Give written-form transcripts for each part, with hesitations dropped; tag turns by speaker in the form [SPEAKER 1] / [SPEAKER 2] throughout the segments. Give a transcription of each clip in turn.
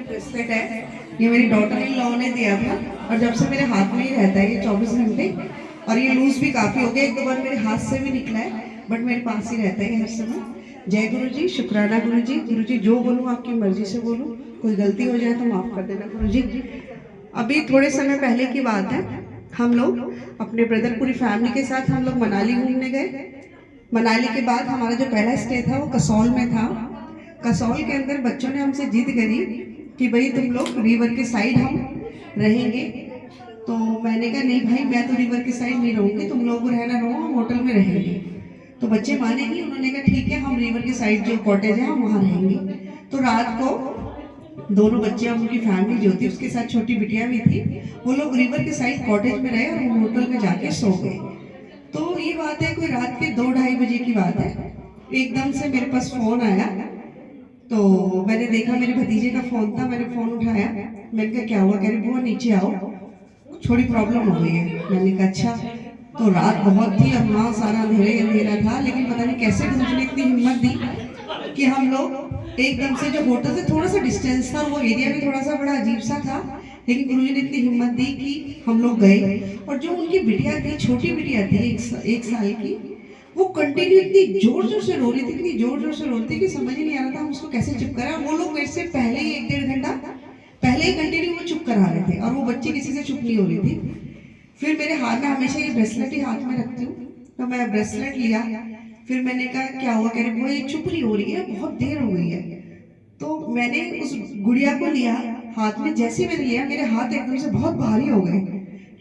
[SPEAKER 1] Bracelet है, ये मेरी डॉटर इन लॉ ने दिया था और जब से मेरे हाथ में ही रहता है ये 24 घंटे। और ये लूज भी काफ़ी हो गया, एक दो बार मेरे हाथ से भी निकला है, बट मेरे पास ही रहता है हर समय। जय गुरु जी, शुक्राना गुरु जी। गुरु जी जो बोलूँ आपकी मर्जी से बोलूँ, कोई गलती हो जाए तो माफ़ कर देना गुरु जी। अभी थोड़े समय पहले की बात है, हम लोग अपने ब्रदर पूरी फैमिली के साथ हम लोग मनाली घूमने गए। मनाली के बाद हमारा जो पहला स्टे था वो कसौल में था। कसौल के अंदर बच्चों ने हमसे जिद करी कि भाई तुम लोग रिवर के साइड हम रहेंगे। तो मैंने कहा नहीं भाई, मैं तो रिवर के साइड नहीं रहूँगी, तुम लोग रहना रहो, हम होटल में रहेंगे। तो बच्चे माने नहीं, उन्होंने कहा ठीक है, हम रिवर के साइड जो कॉटेज है हम वहाँ रहेंगे। तो रात को दोनों बच्चे और उनकी फैमिली जो थी, उसके साथ छोटी बिटिया भी थी, वो लोग रिवर के साइड कॉटेज में रहे और वो होटल में जाके सो गए। तो ये बात है कोई रात के 2-2:30 बजे की बात है। एकदम से मेरे पास फोन आया, तो मैंने देखा मेरे भतीजे का फोन था, मैंने फोन उठाया। मैंने कहा क्या हुआ? कह रही बुआ नीचे आओ, थोड़ी प्रॉब्लम हो गई है। मैंने कहा अच्छा। तो रात बहुत थी और वहाँ सारा अंधेरे अंधेरा था, लेकिन पता नहीं कैसे मुझे इतनी हिम्मत दी कि हम लोग एकदम से, जो होटल से थोड़ा सा डिस्टेंस था, वो एरिया भी थोड़ा सा बड़ा अजीब सा था, लेकिन गुरुजी ने इतनी हिम्मत दी कि हम लोग गए। और जो उनकी बिटिया थी, छोटी बिटिया थी, एक साल की, वो कंटिन्यू इतनी जोर जोर से रो रही थी, इतनी जोर जोर से रो रही थी कि समझ ही नहीं आ रहा था हम उसको कैसे चुप कराएं। वो लोग मेरे से पहले ही 1-1.5 घंटा पहले ही कंटिन्यू वो चुप करा रहे थे और वो बच्ची किसी से चुप नहीं हो रही थी। फिर मेरे हाथ में हमेशा ये ब्रेसलेट ही हाथ में रखती हूँ, तो मैं ब्रेसलेट लिया। फिर मैंने कहा क्या हुआ? कह रही वो ये चुप नहीं हो रही है, बहुत देर हो गई है। तो मैंने उस गुड़िया को लिया हाथ में, जैसे ही मैंने लिया मेरे हाथ एकदम से बहुत भारी हो गए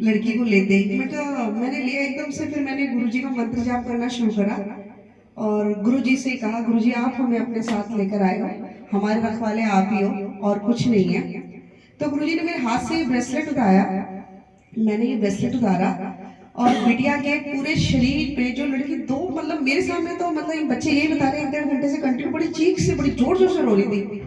[SPEAKER 1] लड़की को लेते ही। मैंने लिया एकदम से, फिर मैंने गुरुजी का मंत्र जाप करना शुरू करा और गुरुजी से कहा गुरुजी आप हमें अपने साथ लेकर आए हो, हमारे रखवाले आप ही हो और कुछ नहीं है। तो गुरुजी ने मेरे हाथ से ये ब्रेसलेट उठाया, मैंने ये ब्रेसलेट उतारा और बिटिया के पूरे शरीर पे, जो लड़की दो मतलब मेरे सामने, तो मतलब ये बच्चे यही बता रहे 1-1.5 घंटे से कंटिन्यू बड़ी चीख से, बड़ी जोर जोर से रो रही थी।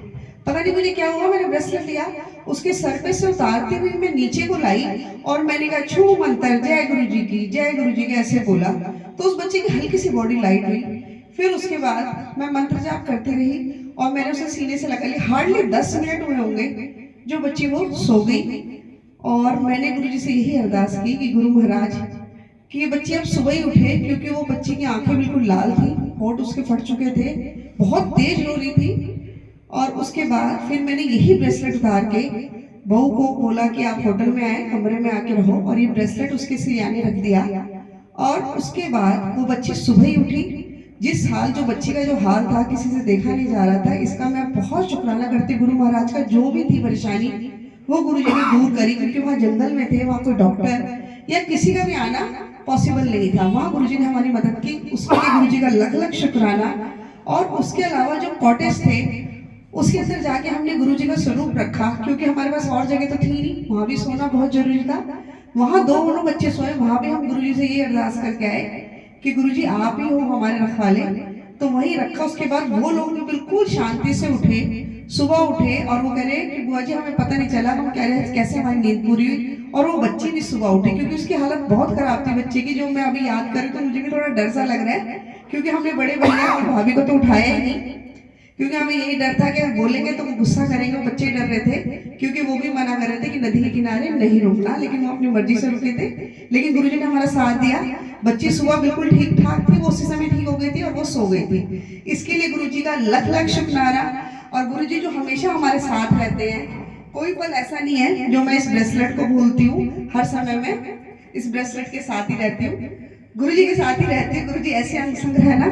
[SPEAKER 1] पता नहीं मुझे क्या हुआ, मैंने ब्रेसलेट लिया, उसके सर पे से उतारते हुए मैं नीचे को लाई और मैंने कहा छू मंत्र, जय गुरु जी की, जय गुरु जी की, ऐसे बोला। तो उस बच्चे की हल्की सी बॉडी लाइट हुई। फिर उसके बाद मैं मंत्र जाप करती रही और मैंने उसे सीने से लगा लिया। हार्डली 10 मिनट हुए होंगे जो बच्ची वो सो गई। और मैंने गुरु जी से यही अरदास की कि गुरु महाराज कि ये बच्ची अब सुबह ही उठे, क्योंकि वो बच्ची की आंखें बिल्कुल लाल थी, होंठ उसके फट चुके थे, बहुत तेज रो रही थी। और उसके बाद फिर मैंने यही ब्रेसलेट उतार के बहू को बोला कि आप होटल में आए, कमरे में आके रहो, और ये ब्रेसलेट उसके सिरहाने रख दिया। और उसके बाद वो बच्ची सुबह ही उठी। जिस हाल, जो बच्ची का जो हाल था, किसी से देखा नहीं जा रहा था, इसका मैं बहुत शुक्राना करती गुरु महाराज का। जो भी थी परेशानी वो गुरु जी ने दूर करी, क्योंकि वहाँ जंगल में थे, वहाँ कोई डॉक्टर या किसी का भी आना पॉसिबल नहीं था। वहाँ गुरु जी ने हमारी मदद की, उसके लिए गुरु जी का लख लख शुक्राना। और उसके अलावा जो कॉटेज थे उसके अंदर जाके हमने गुरु जी का स्वरूप रखा, क्योंकि हमारे पास और जगह तो थी नहीं, वहां भी सोना बहुत जरूरी था। वहां दोनों बच्चे सोए, वहां भी हम गुरु जी से ये अरदास करके आए कि गुरु जी आप ही हो हमारे रखवाले। तो वही रखा। उसके बाद वो लोग भी बिल्कुल शांति से उठे, सुबह उठे और वो कह रहे कि बुआ जी हमें पता नहीं चला, हम कह रहे हैं कैसे हमारी नींद पूरी हुई। और वो बच्ची भी सुबह उठी, क्योंकि उसकी हालत बहुत खराब थी बच्चे की, जो मैं अभी याद करूँ तो मुझे भी थोड़ा डर सा लग रहा है, क्योंकि हमने बड़े भैया और भाभी को तो उठाया ही नहीं, क्योंकि हमें यही डर था कि बोलेंगे तो वो गुस्सा करेंगे। वो बच्चे डर रहे थे, क्योंकि वो भी मना कर रहे थे कि नदी के किनारे नहीं रुकना, लेकिन वो अपनी मर्जी से रुके थे। लेकिन गुरुजी ने हमारा साथ दिया। बच्ची सुबह बिल्कुल ठीक ठाक थी, वो उसी समय ठीक हो गई थी और वो सो गई थी। इसके लिए गुरुजी का लख लख शुक्राना। और गुरुजी जो हमेशा हमारे साथ रहते हैं, कोई पल ऐसा नहीं है जो मैं इस ब्रेसलेट को भूलती हूँ। हर समय में इस ब्रेसलेट के साथ ही रहती हूँ, गुरुजी के साथ ही रहती हूँ। गुरुजी ऐसे अंग संग रहना,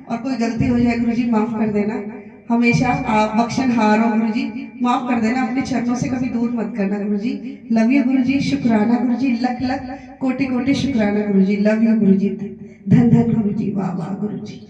[SPEAKER 1] और कोई गलती हो जाए गुरुजी माफ कर देना। हमेशा आप बख्शनहार हो गुरुजी, माफ कर देना, अपने चरणों से कभी दूर मत करना गुरुजी। लव यू गुरुजी, शुक्राना गुरुजी, लख लख कोटि कोटि शुक्राना गुरुजी, लव यू गुरुजी, धन धन गुरुजी, वाह वाह गुरुजी।